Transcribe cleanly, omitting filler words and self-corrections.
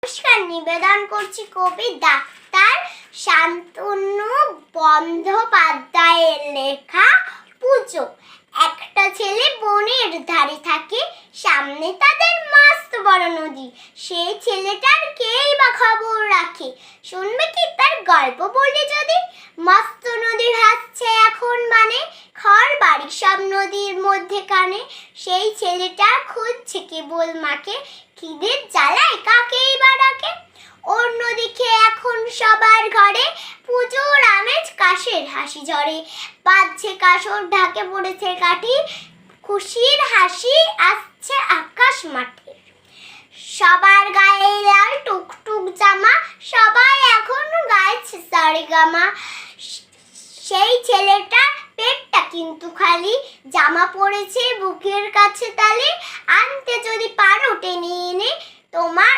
নমস্কার, নিবেদন করছি কবি ডাক্তার শান্তনু বন্দ্যোপাধ্যায়ের লেখা পুজো। একটা ছেলে বনের ধারে থাকে, সামনে তাদের মস্ত বড় নদী। সেই ছেলেটার কেই বা খবর রাখে, শুনবে কি তার গল্প বললে যদি? মস্ত নদী ভাসছে এখন মানে, ঘর বাড়ি সব নদীর মধ্যে কানে। সেই ছেলেটা খুঁজছে কেবল মাকে, খিদের জ্বালায় কাকেই বা ডাকে। অন্যদিকে এখন সবার ঘরে পুজোর আমেজ, কাশের হাসি ঝরে। বাজছে কাসর, ঢাকে পড়েছে কাঠি, খুশির হাসি আসছে আকাশ মাঠে। সবার গায়ে লাল টুকটুক জামা, সবাই এখন গাইছে সারেগামা। সেই ছেলেটা পেটটা কিন্তু খালি, জামা পড়েছে বুকের কাছে তালে। আনতে যদি পারো টেনে এনে তোমার